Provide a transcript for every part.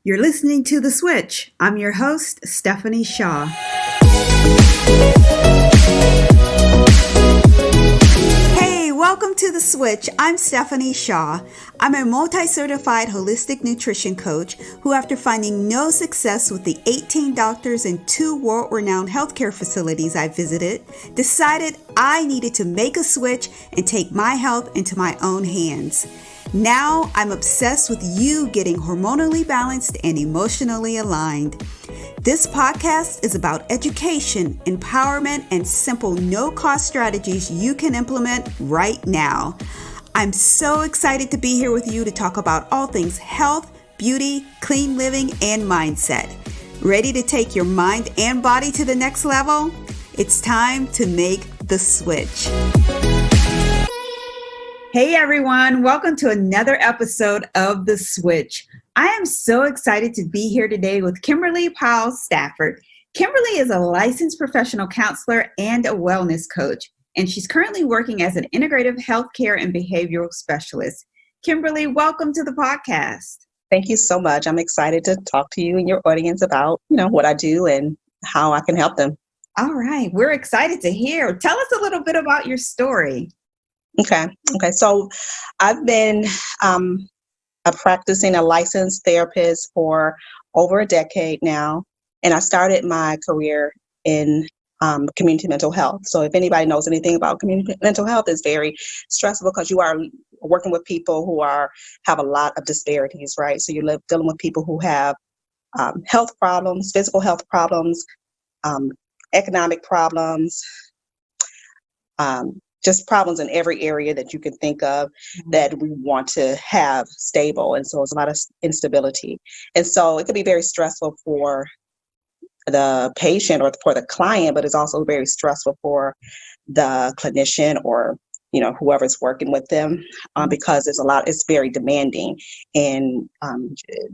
You're listening to The Switch. I'm your host, Stephanie Shaw. Hey, welcome to The Switch. I'm Stephanie Shaw. I'm a multi-certified holistic nutrition coach who, after finding no success with the 18 doctors and 2 world-renowned healthcare facilities I visited, decided I needed to make a switch and take my health into my own hands. Now I'm obsessed with you getting hormonally balanced and emotionally aligned. This podcast is about education, empowerment, and simple no-cost strategies you can implement right now. I'm so excited to be here with you to talk about all things health, beauty, clean living, and mindset. Ready to take your mind and body to the next level? It's time to make the switch. Hey everyone, welcome to another episode of The Switch. I am so excited to be here today with Kimberly Powell-Stafford. Kimberly is a licensed professional counselor and a wellness coach, and she's currently working as an integrative healthcare and behavioral specialist. Kimberly, welcome to the podcast. Thank you so much. I'm excited to talk to you and your audience about, what I do and how I can help them. All right, we're excited to hear. Tell us a little bit about your story. Okay. So I've been practicing a licensed therapist for over a decade now, and I started my career in community mental health. So if anybody knows anything about community mental health, it's very stressful because you are working with people who have a lot of disparities, right? So you're dealing with people who have health problems, physical health problems, economic problems, just problems in every area that you can think of that we want to have stable. And so it's a lot of instability. And so it can be very stressful for the patient or for the client, but it's also very stressful for the clinician or, whoever's working with them because it's very demanding. And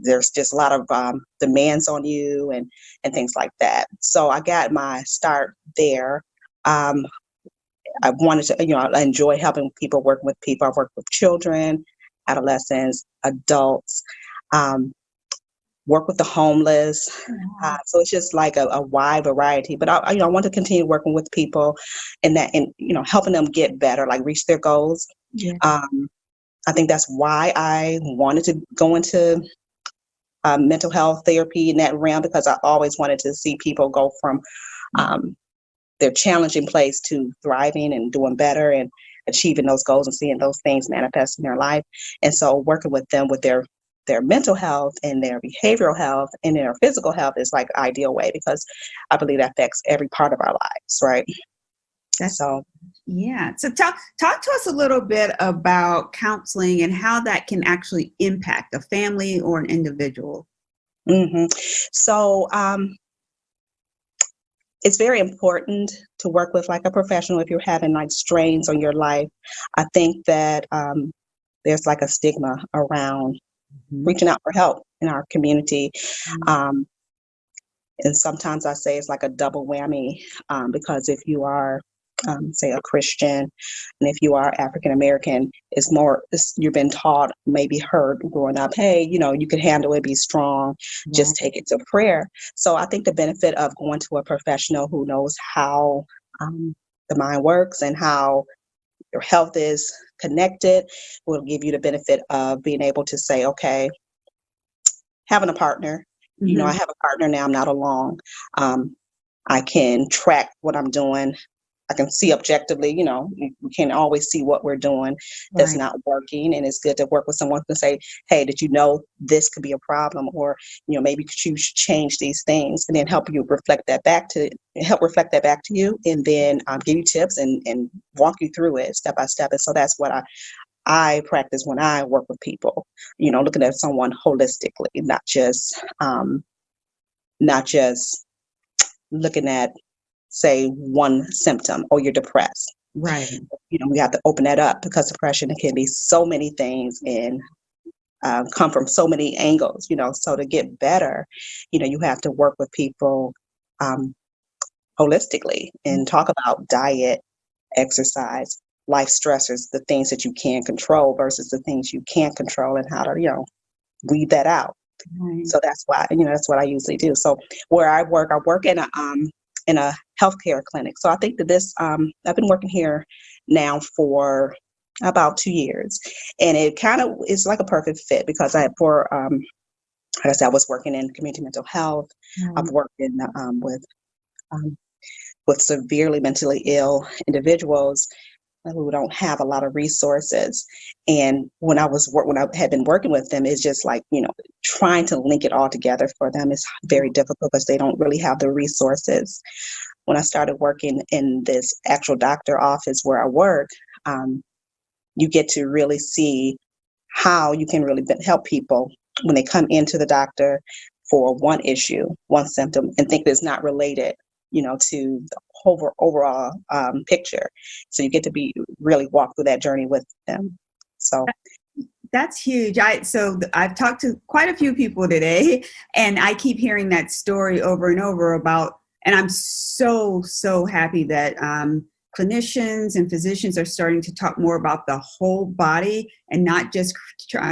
there's just a lot of demands on you and things like that. So I got my start there. I wanted to, I enjoy helping people, working with people. I've worked with children, adolescents, adults, work with the homeless. So it's just like a wide variety. But I want to continue working with people and helping them get better, like reach their goals. Yeah. I think that's why I wanted to go into mental health therapy in that realm, because I always wanted to see people go from their challenging place to thriving and doing better and achieving those goals and seeing those things manifest in their life. And so working with them with their mental health and their behavioral health and their physical health is like ideal way, because I believe that affects every part of our lives, right? So talk to us a little bit about counseling and how that can actually impact a family or an individual. Mm-hmm. So, it's very important to work with like a professional if you're having like strains on your life. I think that there's like a stigma around reaching out for help in our community. And sometimes I say it's like a double whammy because if you are, say, a Christian, and if you are African American, you've been taught, maybe heard growing up, hey, you can handle it, be strong, just take it to prayer. So I think the benefit of going to a professional who knows how the mind works and how your health is connected will give you the benefit of being able to say, okay, having a partner, I have a partner now, I'm not alone. I can track what I'm doing. I can see objectively, we can always see what we're doing that's not working. And it's good to work with someone who can say, hey, did you know this could be a problem? Or, maybe you should change these things, and then help reflect that back to you, and then give you tips and walk you through it step by step. And so that's what I practice when I work with people, looking at someone holistically, not just looking at, say, one symptom, or you're depressed. Right. We have to open that up, because depression can be so many things and come from so many angles, so to get better, you have to work with people holistically and talk about diet, exercise, life stressors, the things that you can control versus the things you can't control, and how to, weed that out. Right. So that's why, that's what I usually do. So where I work in a healthcare clinic. So I think that I've been working here now for about 2 years, and it kind of is like a perfect fit because like I said, I was working in community mental health. I've worked um, with severely mentally ill individuals who don't have a lot of resources. And when I had been working with them, it's just like, trying to link it all together for them is very difficult because they don't really have the resources. When I started working in this actual doctor office where I work, you get to really see how you can really help people when they come into the doctor for one issue, one symptom, and think that it's not related, to the overall picture. So you get to really walk through that journey with them. So That's huge. I've talked to quite a few people today, and I keep hearing that story over and over about, and I'm so happy that clinicians and physicians are starting to talk more about the whole body and not just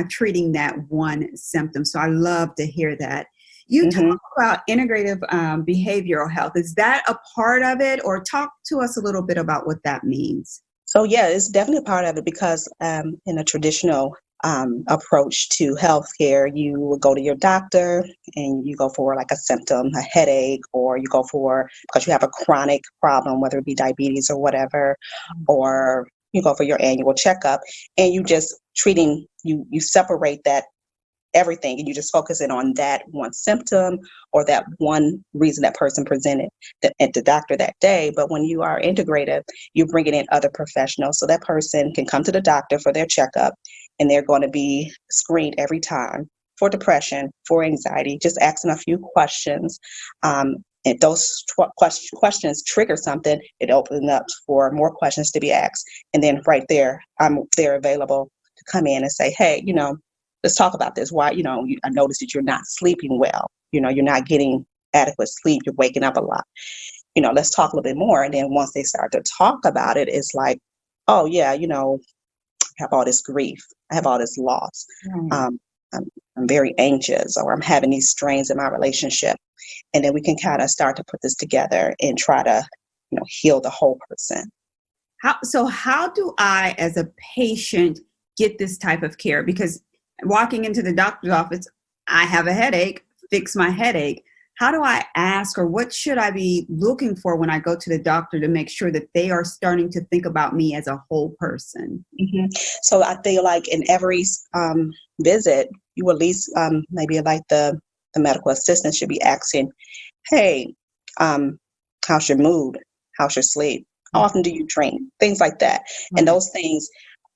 treating that one symptom. So I love to hear that. You talk about integrative behavioral health. Is that a part of it, or talk to us a little bit about what that means? So yeah, it's definitely a part of it because in a traditional approach to healthcare, you will go to your doctor and you go for like a symptom, a headache, or you go for because you have a chronic problem, whether it be diabetes or whatever, or you go for your annual checkup, and you separate that everything and you just focus in on that one symptom or that one reason that person presented at the doctor that day. But when you are integrative, you're bringing in other professionals. So that person can come to the doctor for their checkup and they're going to be screened every time for depression, for anxiety, just asking a few questions. If those questions trigger something, it opens up for more questions to be asked. And then right there, they're available to come in and say, hey, let's talk about this. Why, I noticed that you're not sleeping well. You're not getting adequate sleep. You're waking up a lot. Let's talk a little bit more. And then once they start to talk about it, it's like, oh yeah, I have all this grief. I have all this loss. I'm very anxious, or I'm having these strains in my relationship. And then we can kind of start to put this together and try to, heal the whole person. How do I, as a patient, get this type of care? Because walking into the doctor's office, I have a headache, fix my headache. How do I ask, or what should I be looking for when I go to the doctor to make sure that they are starting to think about me as a whole person? So I feel like in every visit, you at least maybe like the medical assistant should be asking, hey, how's your mood? How's your sleep? How often do you drink? Things like that. And those things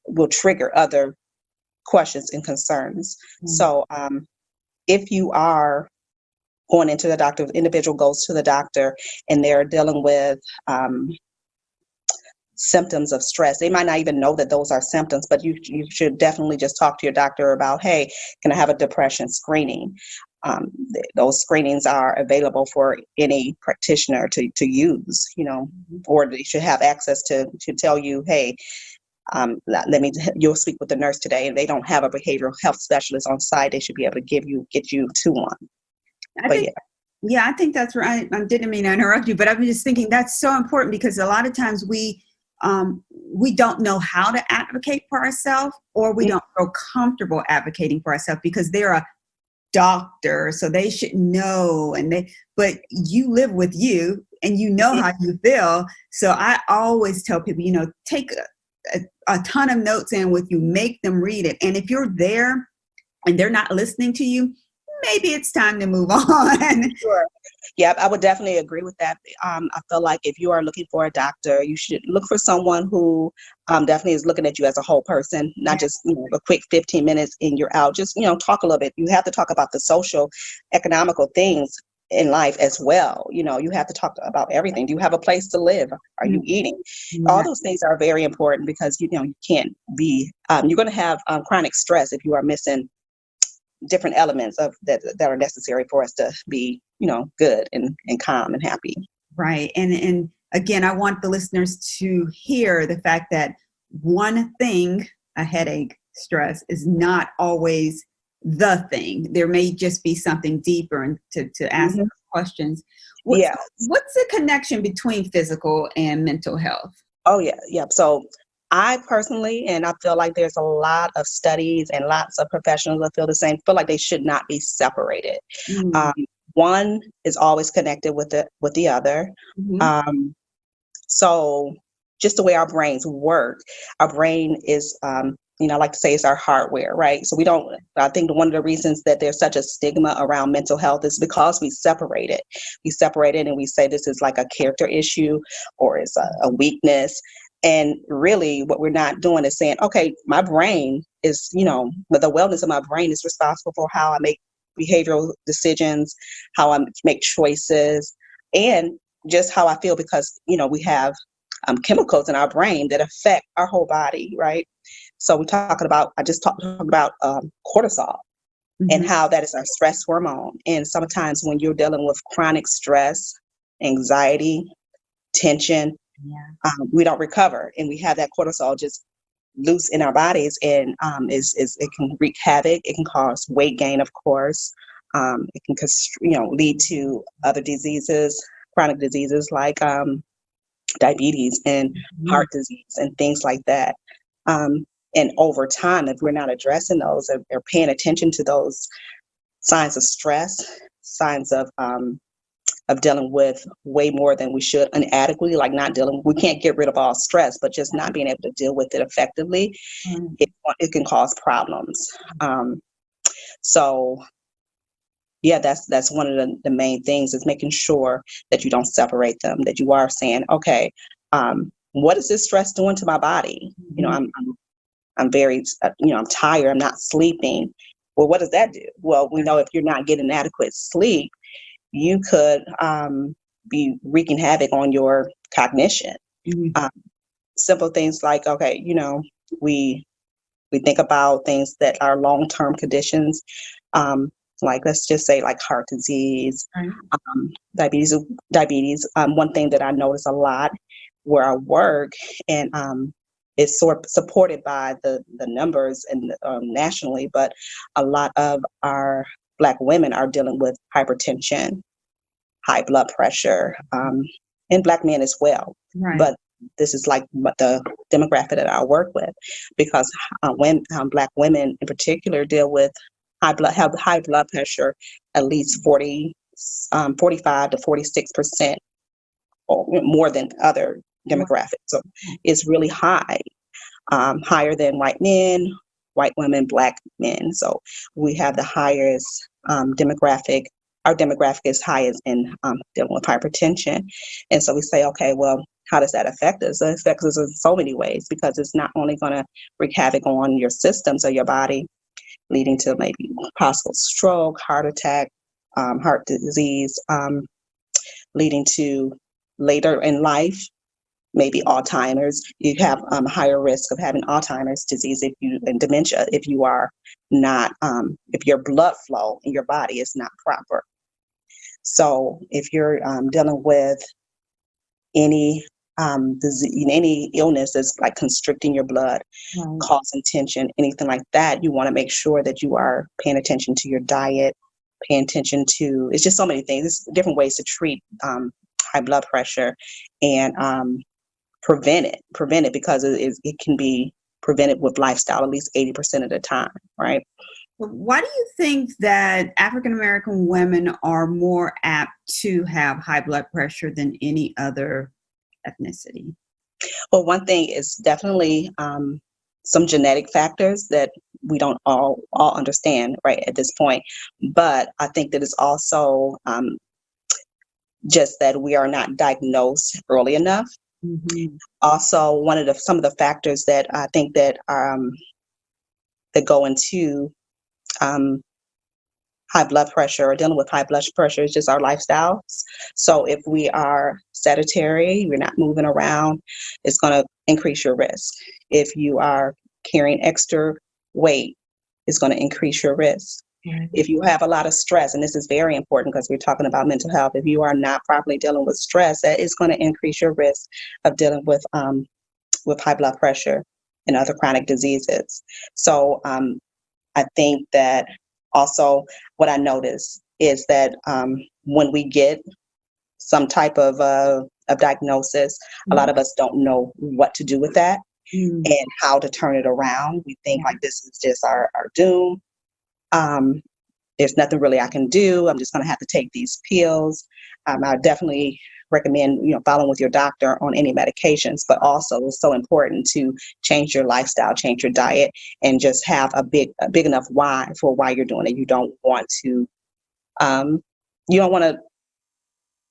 will trigger other questions and concerns. So if you are going into the doctor, the individual goes to the doctor and they're dealing with symptoms of stress, they might not even know that those are symptoms, but you should definitely just talk to your doctor about, hey, can I have a depression screening? Those screenings are available for any practitioner to use, or they should have access to tell you, hey, you'll speak with the nurse today, and they don't have a behavioral health specialist on site. They should be able to get you to one. I think that's right. I didn't mean to interrupt you, but I'm just thinking that's so important because a lot of times we don't know how to advocate for ourselves, or we don't feel comfortable advocating for ourselves because they're a doctor, so they should know. But you live with you, and you know how you feel. So I always tell people, take a ton of notes in with you, make them read it. And if you're there and they're not listening to you, maybe it's time to move on. Sure. Yeah, I would definitely agree with that. I feel like if you are looking for a doctor, you should look for someone who definitely is looking at you as a whole person, not just a quick 15 minutes and you're out. Just, talk a little bit. You have to talk about the social, economical things in life as well. You have to talk about everything. Do you have a place to live? Are you eating? All those things are very important because, you can't be, you're going to have chronic stress if you are missing different elements of that are necessary for us to be, good and calm and happy. Right. And again, I want the listeners to hear the fact that one thing, a headache, stress, is not always the thing. There may just be something deeper, and to ask Mhm. questions. Yeah. What's the connection between physical and mental health? Oh, yeah. Yeah. So I personally, and I feel like there's a lot of studies and lots of professionals that feel the same, feel like they should not be separated. Mm-hmm. Um, One is always connected with the other. Um, so just the way our brains work, our brain is, I like to say it's our hardware, right? So I think one of the reasons that there's such a stigma around mental health is because we separate it. We separate it and we say this is like a character issue or it's a weakness. And really what we're not doing is saying, okay, my brain is, but the wellness of my brain is responsible for how I make behavioral decisions, how I make choices, and just how I feel, because we have chemicals in our brain that affect our whole body, right? So I just talked about cortisol and Mm-hmm. how that is our stress hormone. And sometimes when you're dealing with chronic stress, anxiety, tension, Yeah. we don't recover, and we have that cortisol just loose in our bodies, and it can wreak havoc. It can cause weight gain, of course. It can lead to other diseases, chronic diseases like diabetes and heart disease and things like that. Um, and over time, if we're not addressing those or paying attention to those signs of stress, signs of dealing with way more than we should inadequately, like we can't get rid of all stress, but just not being able to deal with it effectively, it can cause problems. So yeah, that's one of the main things, is making sure that you don't separate them, that you are saying, okay, what is this stress doing to my body? I'm very, I'm tired, I'm not sleeping. Well, what does that do? Well, we know if you're not getting adequate sleep, you could be wreaking havoc on your cognition. Um, Simple things like, okay, we think about things that are long-term conditions, like let's just say like heart disease, diabetes. One thing that I notice a lot where I work, and it's supported by the numbers and nationally, but a lot of our Black women are dealing with hypertension, high blood pressure, and Black men as well. Right. But this is like the demographic that I work with, because when Black women in particular deal with have high blood pressure, at least 45 to 46% or more than other demographics. So it's really high, higher than white men, white women, Black men. So we have the highest demographic. Our demographic is highest in dealing with hypertension. And so we say, okay, well, how does that affect us? It affects us in so many ways, because it's not only going to wreak havoc on your systems or your body, leading to maybe possible stroke, heart attack, heart disease, leading to later in life, maybe Alzheimer's. You have a higher risk of having Alzheimer's disease and dementia if you are not, if your blood flow in your body is not proper. So if you're dealing with any disease, any illness that's like constricting your blood, causing tension, anything like that, you want to make sure that you are paying attention to your diet, paying attention to, it's just so many things. There's different ways to treat high blood pressure and prevent it, because it can be prevented with lifestyle at least 80% of the time, right? Why do you think that African American women are more apt to have high blood pressure than any other ethnicity? Well, one thing is definitely some genetic factors that we don't all understand right at this point. But I think that it's also just that we are not diagnosed early enough. Also, some of the factors that I think that that go into high blood pressure or dealing with high blood pressure is just our lifestyles. So if we are sedentary, we're not moving around, it's going to increase your risk. If you are carrying extra weight, it's going to increase your risk. If you have a lot of stress, and this is very important because we're talking about mental health, if you are not properly dealing with stress, that is going to increase your risk of dealing with high blood pressure and other chronic diseases. So I think that Also, what I notice is that when we get some type of diagnosis, a lot of us don't know what to do with that and how to turn it around. We think like this is just our doom. There's nothing really I can do. I'm just going to have to take these pills. I definitely recommend, following with your doctor on any medications, but also it's so important to change your lifestyle, change your diet, and just have a big enough why for why you're doing it. You don't want to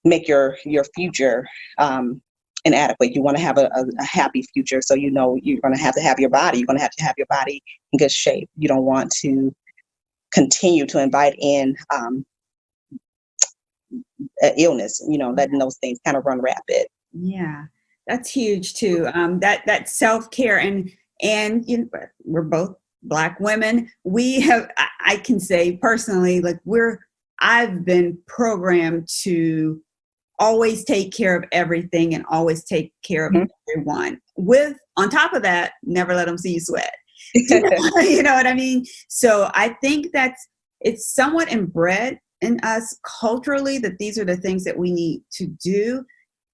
make your future inadequate. You want to have a happy future. So, you're going to have your body. You're going to have your body in good shape. You don't want to continue to invite in illness, letting those things kind of run rapid. Yeah, that's huge too. That self-care and we're both Black women. We have, I can say personally, like I've been programmed to always take care of everything and always take care of everyone. On top of that, never let them see you sweat. You know what I mean? So I think it's somewhat inbred in us culturally that these are the things that we need to do.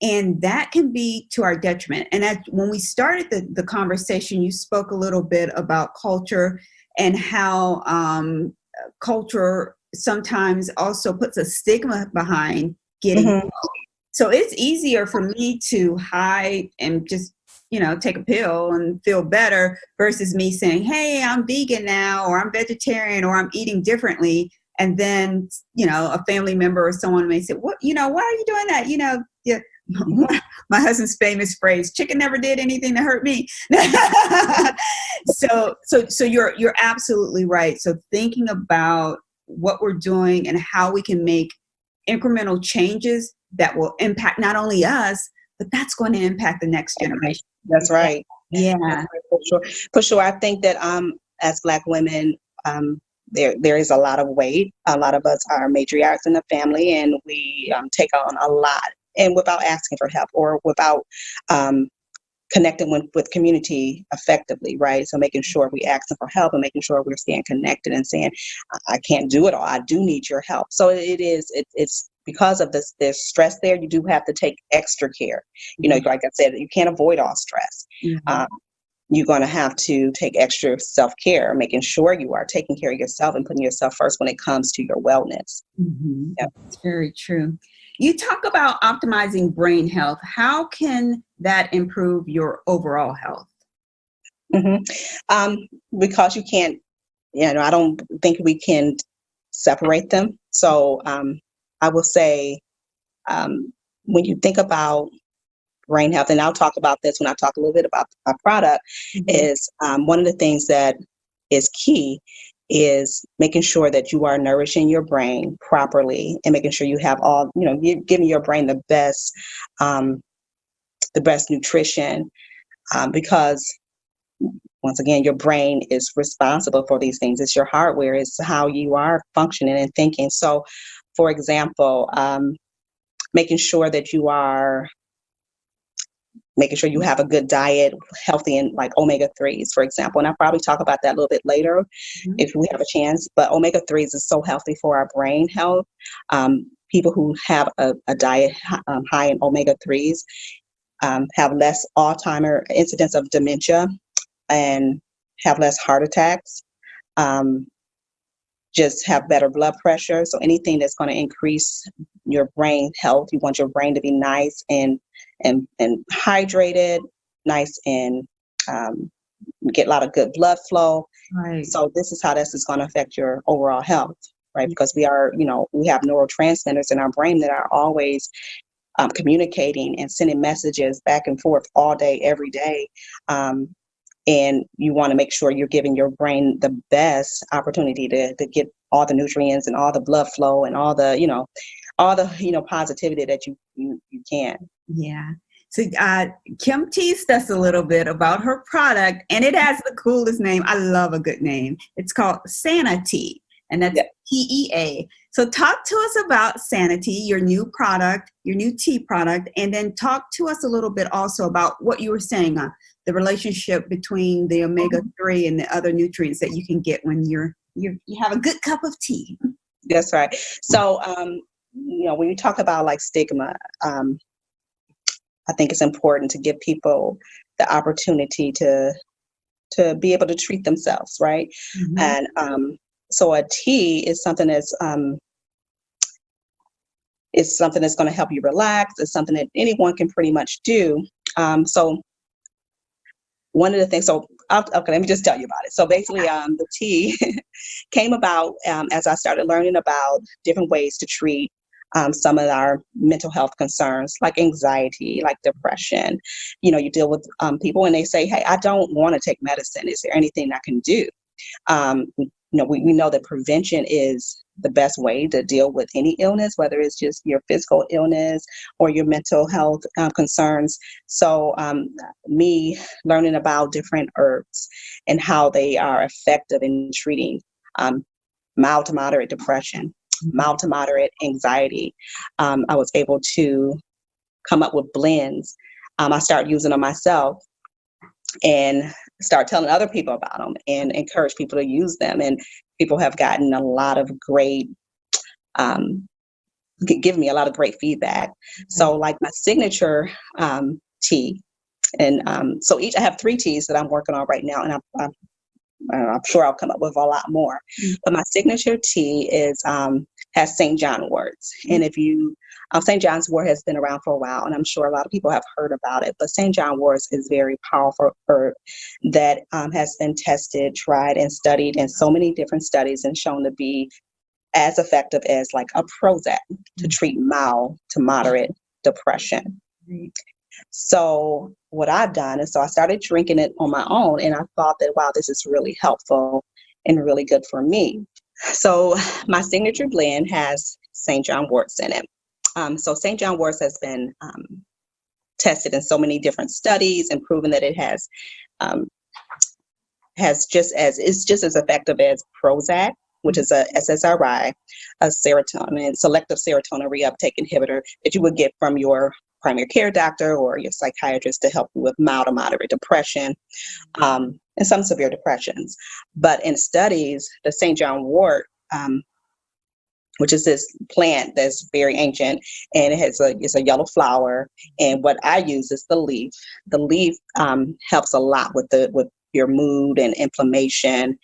And that can be to our detriment. And when we started the conversation, you spoke a little bit about culture and how culture sometimes also puts a stigma behind getting help. So it's easier for me to hide and just, take a pill and feel better versus me saying, hey, I'm vegan now, or I'm vegetarian, or I'm eating differently. And then, a family member or someone may say, why are you doing that? My husband's famous phrase, chicken never did anything to hurt me. So you're absolutely right. So thinking about what we're doing and how we can make incremental changes that will impact not only us, but that's going to impact the next generation. That's right. Yeah. For sure. I think that as Black women, there is a lot of weight. A lot of us are matriarchs in the family, and we take on a lot, and without asking for help or without connecting with community effectively, right? So making sure we ask them for help and making sure we're staying connected and saying, I can't do it all. I do need your help. So it's because of this stress there, you do have to take extra care. Like I said, you can't avoid all stress. You're going to have to take extra self-care, making sure you are taking care of yourself and putting yourself first when it comes to your wellness. Yep. That's very true. You talk about optimizing brain health. How can that improve your overall health? Because you can't, I don't think we can separate them. So I will say, when you think about brain health, and I'll talk about this when I talk a little bit about our product, is one of the things that is key is making sure that you are nourishing your brain properly and making sure you have all, you're giving your brain the best nutrition, because once again, your brain is responsible for these things. It's your hardware. It's how you are functioning and thinking. So, for example, making sure that you have a good diet, healthy and like omega-3s, for example. And I'll probably talk about that a little bit later if we have a chance. But omega-3s is so healthy for our brain health. People who have a diet high in omega-3s have less Alzheimer's, incidence of dementia, and have less heart attacks. Just have better blood pressure. So anything that's going to increase your brain health, you want your brain to be nice and hydrated, nice and get a lot of good blood flow. Right. So this is how this is going to affect your overall health, right? Because we have neurotransmitters in our brain that are always communicating and sending messages back and forth all day, every day. And you want to make sure you're giving your brain the best opportunity to get all the nutrients and all the blood flow and all the positivity that you can. Yeah. So Kim teased us a little bit about her product, and it has the coolest name. I love a good name. It's called Sanity, and that's TEA. So talk to us about Sanity, your new product, your new tea product, and then talk to us a little bit also about what you were saying, the relationship between the omega-3 and the other nutrients that you can get when you're you have a good cup of tea. That's right. So, when you talk about like stigma, I think it's important to give people the opportunity to be able to treat themselves, right? Mm-hmm. And so a tea is something that's going to help you relax. It's something that anyone can pretty much do. So one of the things, okay, let me just tell you about it. So basically, the tea came about as I started learning about different ways to treat some of our mental health concerns, like anxiety, like depression. You deal with people and they say, hey, I don't want to take medicine. Is there anything I can do? We know that prevention is the best way to deal with any illness, whether it's just your physical illness or your mental health concerns. So me learning about different herbs and how they are effective in treating mild to moderate depression, mild to moderate anxiety, I was able to come up with blends. I started using them myself and start telling other people about them and encourage people to use them. And people have gotten a lot of great, give me a lot of great feedback. Mm-hmm. So like my signature tea, and so I have 3 teas that I'm working on right now, and I'm sure I'll come up with a lot more. Mm-hmm. But my signature tea has St. John worts. Mm-hmm. And if you, St. John's wort has been around for a while, and I'm sure a lot of people have heard about it, but St. John worts is very powerful herb that has been tested, tried, and studied in so many different studies and shown to be as effective as like a Prozac to treat mild to moderate depression. Mm-hmm. So what I've done is, I started drinking it on my own, and I thought that, wow, this is really helpful and really good for me. So my signature blend has St. John worts in it. So St. John worts has been tested in so many different studies and proven that it it's just as effective as Prozac, which is a SSRI, a selective serotonin reuptake inhibitor that you would get from your primary care doctor or your psychiatrist to help you with mild to moderate depression and some severe depressions. But in studies, the St. John wort, which is this plant that's very ancient, and it's a yellow flower. And what I use is the leaf. The leaf helps a lot with your mood and inflammation.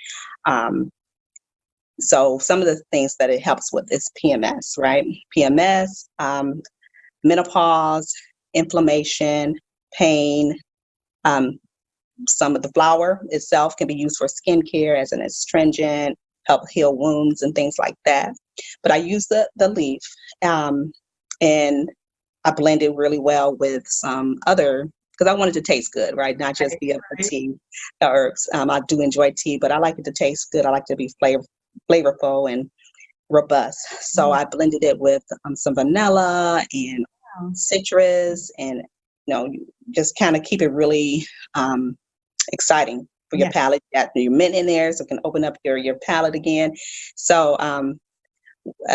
So some of the things that it helps with is PMS, right? PMS, menopause, inflammation, pain. Some of the flower itself can be used for skincare as an astringent, help heal wounds and things like that. But I use the leaf and I blend it really well with some other, because I want it to taste good, right? Not just be a tea herbs. I do enjoy tea, but I like it to taste good. I like it to be flavorful and robust. So I blended it with some vanilla and citrus, and just kind of keep it really exciting for your palate. You got your mint in there, so it can open up your palate again. So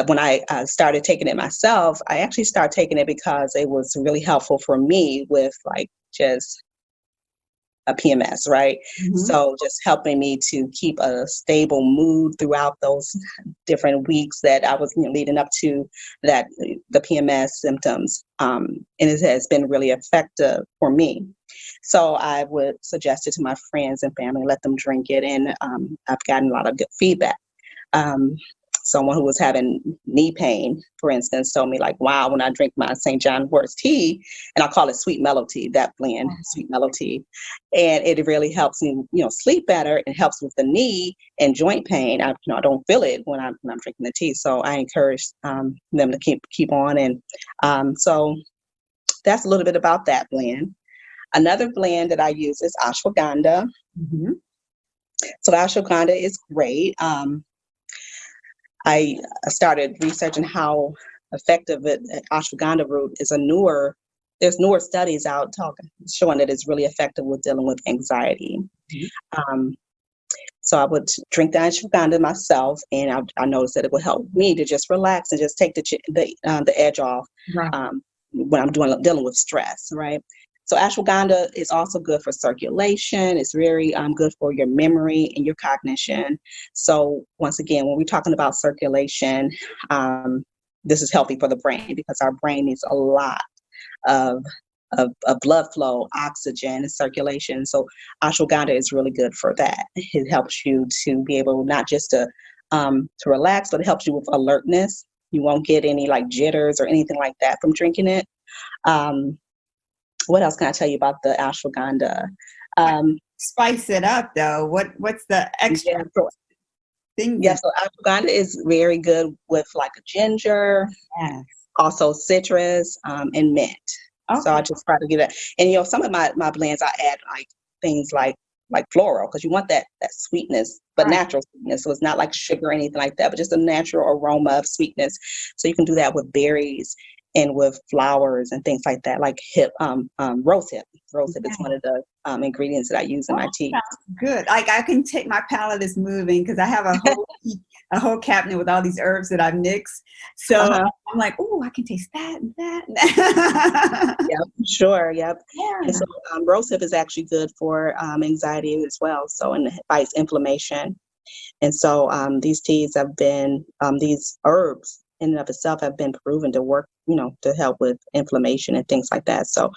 when I started taking it myself, I actually started taking it because it was really helpful for me with like just a PMS, right? Mm-hmm. So just helping me to keep a stable mood throughout those different weeks that I was leading up to the PMS symptoms. And it has been really effective for me. So I would suggest it to my friends and family, let them drink it. And I've gotten a lot of good feedback. Someone who was having knee pain, for instance, told me like, wow, when I drink my St. John worts tea, and I call it sweet mellow tea, that blend, sweet mellow tea, and it really helps me, sleep better. It helps with the knee and joint pain. I don't feel it when I'm drinking the tea. So I encourage them to keep on. And so that's a little bit about that blend. Another blend that I use is ashwagandha. Mm-hmm. So ashwagandha is great. I started researching how effective ashwagandha root is. There's newer studies out showing that it's really effective with dealing with anxiety. Mm-hmm. So I would drink the ashwagandha myself, and I noticed that it would help me to just relax and just take the edge off when I'm dealing with stress, right? So ashwagandha is also good for circulation. It's very good for your memory and your cognition. So once again, when we're talking about circulation, this is healthy for the brain because our brain needs a lot of blood flow, oxygen, and circulation. So ashwagandha is really good for that. It helps you to be able not just to relax, but it helps you with alertness. You won't get any like jitters or anything like that from drinking it. What else can I tell you about the ashwagandha? Spice it up though. What's the extra thing? Yeah, so ashwagandha is very good with like a ginger, yes. Also citrus, and mint. Okay. So I just try to get that. And some of my blends I add like things like floral, because you want that sweetness, but natural sweetness. So it's not like sugar or anything like that, but just a natural aroma of sweetness. So you can do that with berries and with flowers and things like that, like rosehip. Rosehip is one of the ingredients that I use in my tea. Good. Like I can take, my palate is moving because I have a whole cabinet with all these herbs that I've mixed. So I'm like, oh, I can taste that and that. Yep, sure. Yep. Yeah. And so rosehip is actually good for anxiety as well. So it fights inflammation. And so these teas have been, these herbs in and of itself have been proven to work, to help with inflammation and things like that. So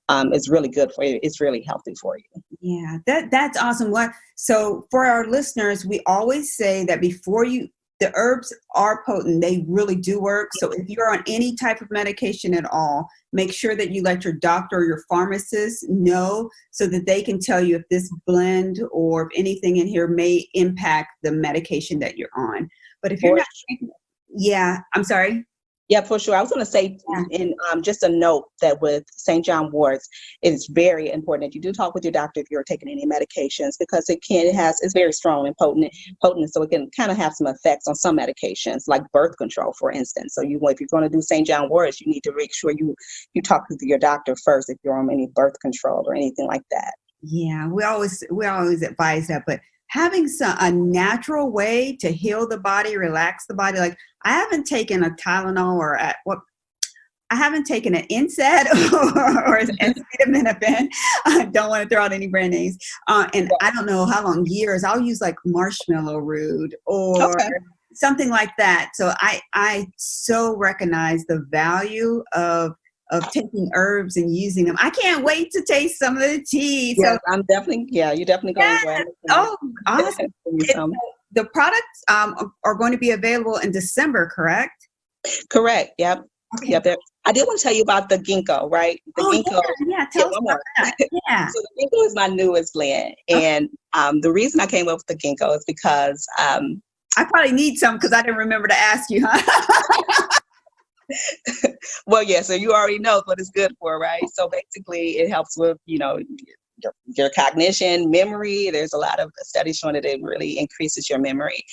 it's really good for you. It's really healthy for you. Yeah, that's awesome. So for our listeners, we always say that the herbs are potent. They really do work. So if you're on any type of medication at all, make sure that you let your doctor or your pharmacist know so that they can tell you if this blend or if anything in here may impact the medication that you're on. But if you're not, I'm sorry. Yeah, for sure. I was going to say, in just a note that with St. John warts, it's very important that you do talk with your doctor if you're taking any medications, because it's very strong and potent, so it can kind of have some effects on some medications, like birth control, for instance. So if you're going to do St. John warts, you need to make sure you talk with your doctor first if you're on any birth control or anything like that. Yeah, we always advise that, but having a natural way to heal the body, relax the body. Like I haven't taken a Tylenol I haven't taken an NSAID or acetaminophen. I don't want to throw out any brand names. And I don't know how long, years. I'll use like marshmallow root or something like that. So I so recognize the value of taking herbs and using them. I can't wait to taste some of the tea. Yes, I'm definitely, you're definitely going to enjoy it. Oh, awesome. The products are going to be available in December, correct? Correct. Yep. Okay. Yep. I did want to tell you about the ginkgo, right? The ginkgo. Yeah, tell us about that. Yeah. So the ginkgo is my newest blend. And the reason I came up with the ginkgo is because I probably need some because I didn't remember to ask you, huh? Well, yeah, so you already know what it's good for, right? So basically it helps with, your cognition, memory. There's a lot of studies showing that it really increases your memory.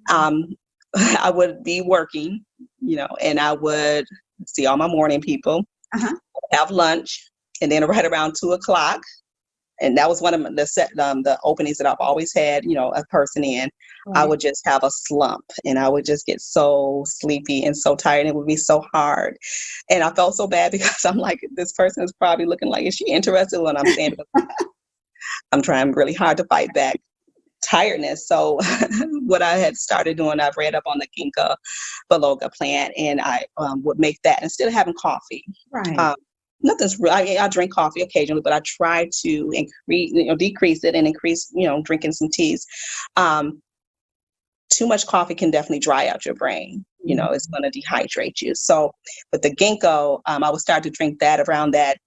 I would be working, and I would see all my morning people, have lunch, and then right around 2:00, and that was one of the openings that I've always had, a person in. I would just have a slump and I would just get so sleepy and so tired. And it would be so hard. And I felt so bad because I'm like, this person is probably looking like, is she interested in what I'm saying? I'm trying really hard to fight back tiredness. So what I had started doing, I've read up on the ginkgo biloba plant, and I would make that instead of having coffee. Right. Nothing's real. I drink coffee occasionally, but I try to decrease it and increase, drinking some teas. Too much coffee can definitely dry out your brain. It's going to dehydrate you. So with the ginkgo, I would start to drink that around that,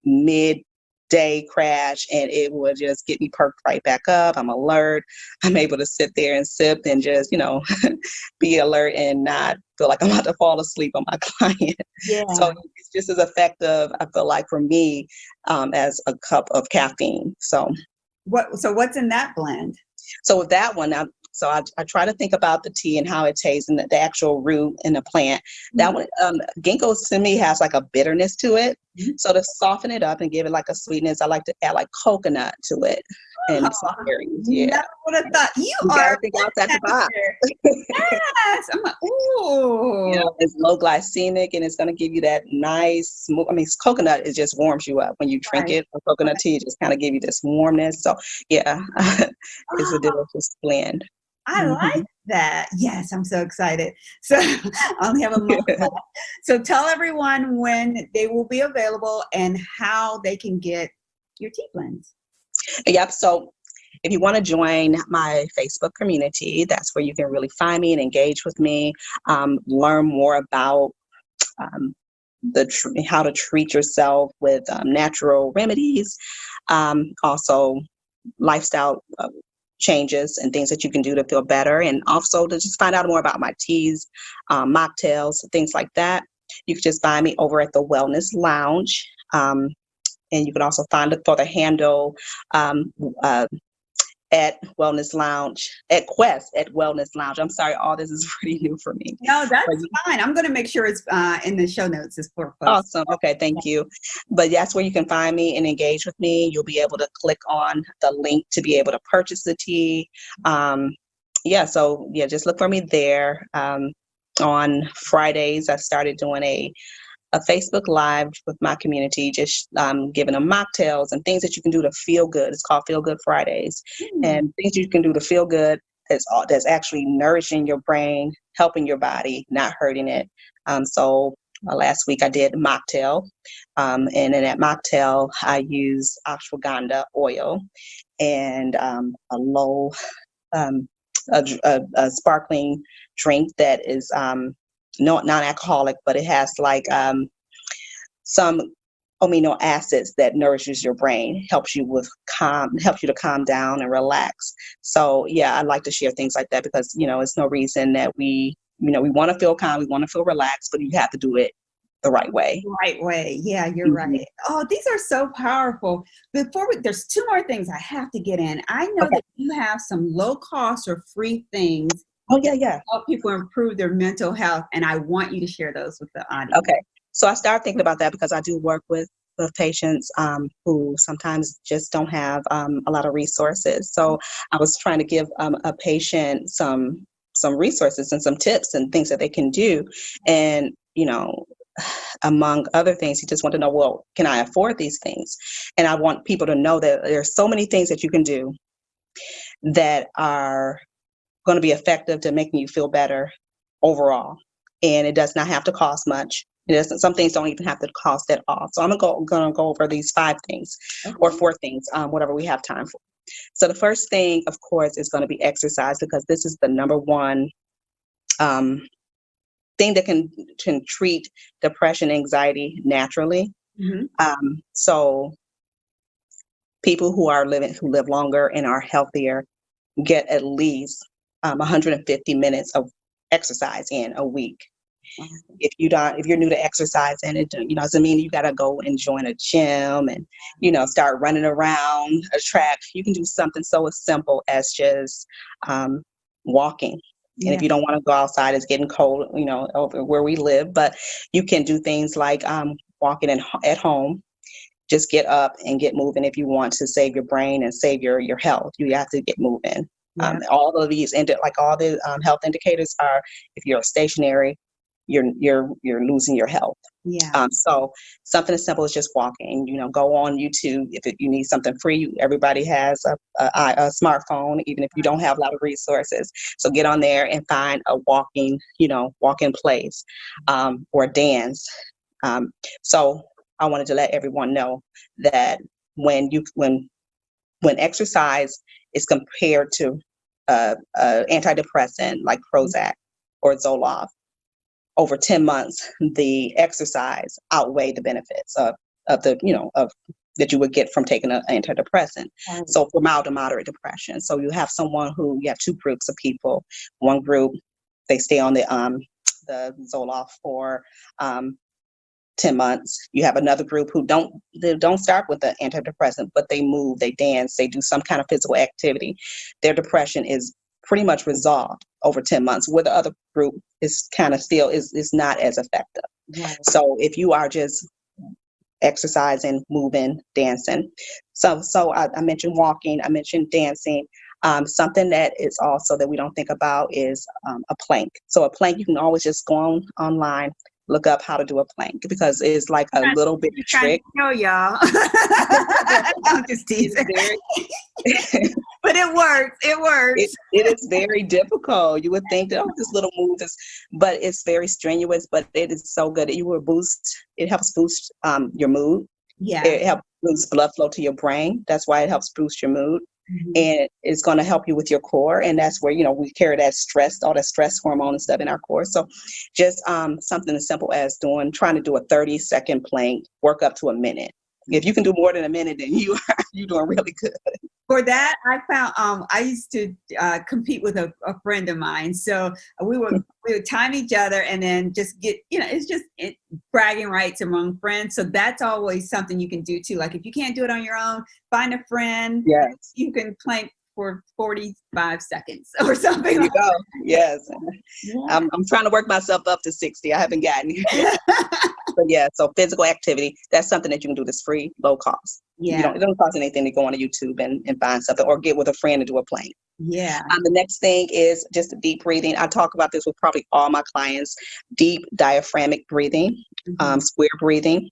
midday crash, and it would just get me perked right back up. I'm alert. I'm able to sit there and sip and just, be alert and not feel like I'm about to fall asleep on my client. Yeah. So it's just as effective, I feel like, for me, as a cup of caffeine. So what's in that blend? So with that one, I try to think about the tea and how it tastes and the actual root and the plant. That one, ginkgo to me has like a bitterness to it. So to soften it up and give it like a sweetness, I like to add like coconut to it and some Oh, berries. Yeah. never would have thought. You You are gotta a think food outside the box. master. Yes. I'm like, Yeah, ooh. it's low glycemic and it's gonna give you that nice smooth. I mean, coconut, it just warms you up when you drink Right. it. Or coconut tea, it just kind of give you this warmness. So yeah, it's a Oh, delicious blend. I like Mhm. that. Yes, I'm so excited. So I only have a month left. So tell everyone when they will be available and how they can get your tea blends. Yep. So if you want to join my Facebook community, that's where you can really find me and engage with me, learn more about um, how to treat yourself with natural remedies, also lifestyle changes and things that you can do to feel better, and also to just find out more about my teas, mocktails, things like that. You can just find me over at the Wellness Lounge. And you can also find it for the handle um, uh, at Wellness Lounge, at Quest at Wellness Lounge. I'm sorry, all this is pretty new for me. No, But that's fine. I'm going to make sure it's in the show notes is for folks. awesome. Okay, thank you. But that's where you can find me and engage with me. You'll be able to click on the link to be able to purchase the tea. Yeah, so yeah, just look for me there. On Fridays, I started doing a Facebook Live with my community, just giving them mocktails and things that you can do to feel good. It's called Feel Good Fridays, and things you can do to feel good that's actually nourishing your brain, helping your body, not hurting it. So last week I did mocktail, and in that mocktail I used ashwagandha oil and a low um, a sparkling drink that is non-alcoholic, but it has like some amino acids that nourishes your brain, helps you to calm down and relax. So yeah, I like to share things like that because it's no reason that we want to feel calm, we want to feel relaxed, but you have to do it the right way. Right way. Yeah, you're Mhm. right. Oh, these are so powerful. There's two more things I have to get in. I know Okay. that you have some low cost or free things Oh that yeah. help people improve their mental health, and I want you to share those with the audience. Okay. So I started thinking about that because I do work with patients who sometimes just don't have a lot of resources. So I was trying to give a patient some resources and some tips and things that they can do. And, among other things, he just wanted to know, well, can I afford these things? And I want people to know that there's so many things that you can do that are going to be effective to making you feel better overall. And it does not have to cost much. It doesn't. Some things don't even have to cost at all. So I'm gonna go over these 5 things or Okay. 4 things, whatever we have time for. So the first thing, of course, is going to be exercise because this is the number one um, thing that can treat depression, anxiety naturally. Mm-hmm. So people who live longer and are healthier get at least 150 minutes of exercise in a week. If you're new to exercise, and it doesn't mean you got to go and join a gym and start running around a track. You can do something so simple as just walking. And Yeah. if you don't want to go outside, it's getting cold, over where we live, but you can do things like walking at home. Just get up and get moving. If you want to save your brain and save your health, you have to get moving. Yeah. All of these, like all the health indicators are, if you're stationary, you're losing your health. Yeah. So something as simple as just walking. Go on YouTube if you need something free. Everybody has a smartphone, even if you don't have a lot of resources. So get on there and find a walking place or dance. So I wanted to let everyone know that when exercise is compared to antidepressant like Prozac or Zoloft, over 10 months, the exercise outweigh the benefits of that you would get from taking an antidepressant. Right. So for mild to moderate depression. So you have 2 groups of people. One group, they stay on the Zoloft for 10 months. You have another group who don't start with the antidepressant, but they move, they dance, they do some kind of physical activity. Their depression is pretty much resolved over 10 months, where the other group is kind of still is not as effective. Right. So if you are just exercising, moving, dancing. So I mentioned walking, I mentioned dancing. Something that is also that we don't think about is a plank. So a plank, you can always just go online, look up how to do a plank, because it's like a little bit of trick. No, y'all. I'm just teasing. But it works. It works. It is very difficult. You would think that, oh, this little move is, but it's very strenuous, but it is so good. It helps boost your mood. Yeah. It helps boost blood flow to your brain. That's why it helps boost your mood. Mm-hmm. And it's going to help you with your core. And that's where, we carry that stress, all that stress hormone and stuff in our core. So just something as simple as trying to do a 30-second plank, work up to a minute. If you can do more than a minute, then you're doing really good. For that, I found I used to compete with a friend of mine. So we would time each other and then just get, it's just bragging rights among friends. So that's always something you can do too. Like if you can't do it on your own, find a friend. Yes. You can plank for 45 seconds or something. There you go. Yes. Yeah. I'm trying to work myself up to 60. I haven't gotten here. But yeah, so physical activity, that's something that you can do that's free, low cost. Yeah. It don't cost anything to go on YouTube and find something, or get with a friend and do a plank. Yeah. The next thing is just deep breathing. I talk about this with probably all my clients. Deep diaphragmatic breathing, square breathing.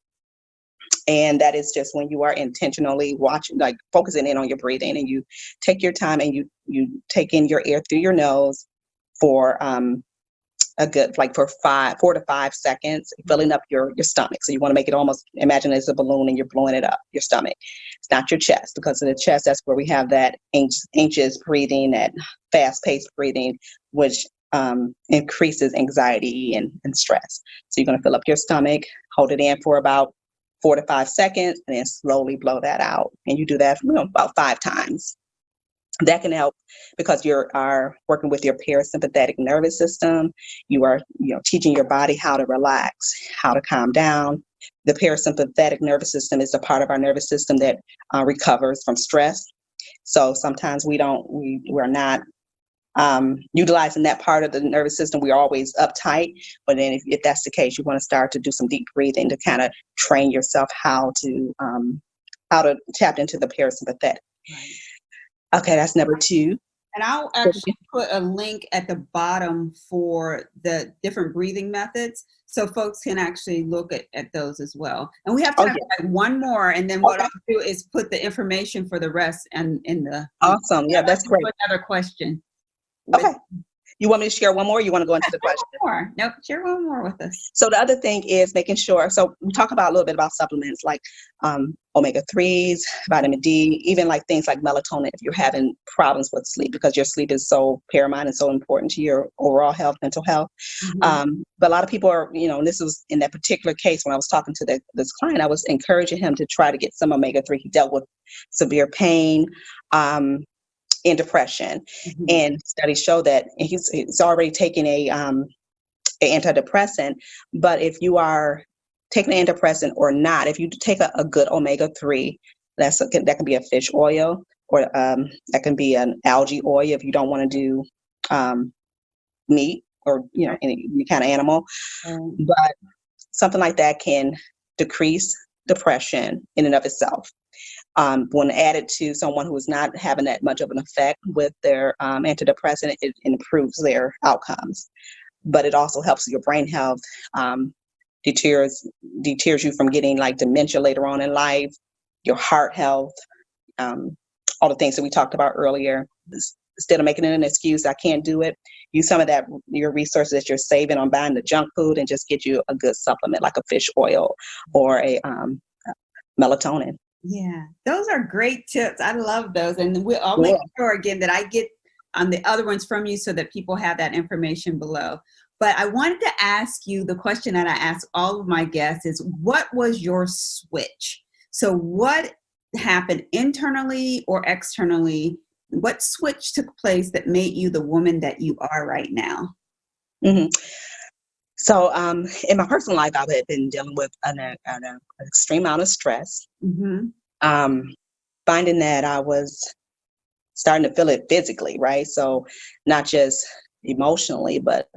And that is just when you are intentionally watching, like focusing in on your breathing, and you take your time and you take in your air through your nose for a good, like for 4 to 5 seconds, filling up your stomach. So you want to make it almost, imagine it's a balloon and you're blowing it up, your stomach. It's not your chest, because in the chest, that's where we have that anxious breathing, that fast-paced breathing, which increases anxiety and stress. So you're going to fill up your stomach, hold it in for about 4 to 5 seconds, and then slowly blow that out. And you do that about 5 times. That can help because you are working with your parasympathetic nervous system. You are, teaching your body how to relax, how to calm down. The parasympathetic nervous system is the part of our nervous system that recovers from stress. So sometimes we're not utilizing that part of the nervous system. We're always uptight. But then if that's the case, you want to start to do some deep breathing to kind of train yourself how to tap into the parasympathetic. Right. Okay, that's number 2. And I'll actually put a link at the bottom for the different breathing methods, so folks can actually look at those as well. And we have time for like one more, and then what I'll do is put the information for the rest in the. Awesome. Yeah, that's great. Another question. Okay. You want me to share one more, or you want to go into the question? More. Nope, share one more with us. So the other thing is making sure, so we talk about a little bit about supplements like omega-3s, vitamin D, even like things like melatonin if you're having problems with sleep, because your sleep is so paramount and so important to your overall health, mental health. Mm-hmm. But a lot of people are, and this was in that particular case when I was talking to this client, I was encouraging him to try to get some omega-3. He dealt with severe pain, in depression, and studies show that he's already taken a antidepressant. But if you are taking an antidepressant or not, if you take a good omega-3, that can be a fish oil, or that can be an algae oil if you don't want to do meat or any kind of animal. But something like that can decrease depression in and of itself. When added to someone who is not having that much of an effect with their antidepressant, it improves their outcomes. But it also helps your brain health, deters you from getting like dementia later on in life, your heart health, all the things that we talked about earlier. Instead of making it an excuse, I can't do it, use some of your resources that you're saving on buying the junk food and just get you a good supplement like a fish oil or a melatonin. Yeah, those are great tips. I love those. And I'll make sure again that I get on the other ones from you so that people have that information below. But I wanted to ask you the question that I ask all of my guests is, what was your switch? So what happened internally or externally? What switch took place that made you the woman that you are right now? Mm-hmm. So in my personal life, I had been dealing with an extreme amount of stress, finding that I was starting to feel it physically, right? So not just emotionally, but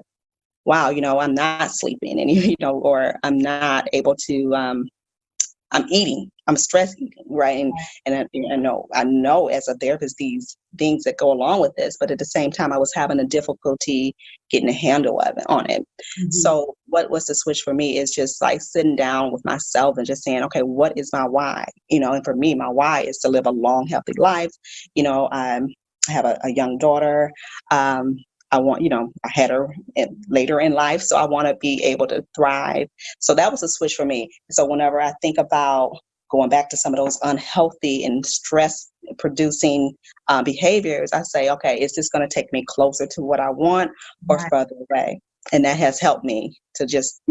wow, I'm not sleeping and, or I'm not able to I'm eating, I'm stress eating, right? And I know as a therapist, these things that go along with this, but at the same time, I was having a difficulty getting a handle on it. Mm-hmm. So what was the switch for me is just like sitting down with myself and just saying, okay, what is my why? And for me, my why is to live a long, healthy life. I have a young daughter. I want, I had her later in life, so I want to be able to thrive. So that was a switch for me. So whenever I think about going back to some of those unhealthy and stress producing behaviors, I say, okay, is this going to take me closer to what I want or further away? And that has helped me to just,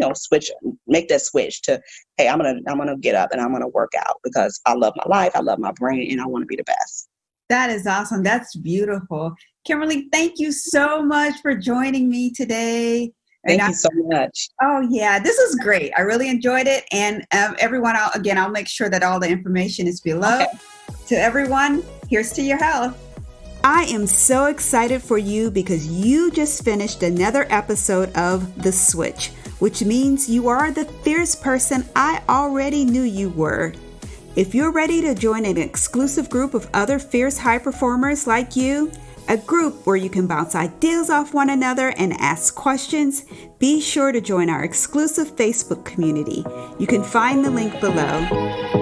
make that switch to, hey, I'm going to get up and I'm going to work out because I love my life. I love my brain and I want to be the best. That is awesome. That's beautiful. Kimberly, thank you so much for joining me today. Thank you so much. Oh, yeah. This is great. I really enjoyed it. And everyone, I'll make sure that all the information is below. Okay. To everyone, here's to your health. I am so excited for you because you just finished another episode of The Switch, which means you are the fierce person I already knew you were. If you're ready to join an exclusive group of other fierce high performers like you, a group where you can bounce ideas off one another and ask questions, be sure to join our exclusive Facebook community. You can find the link below.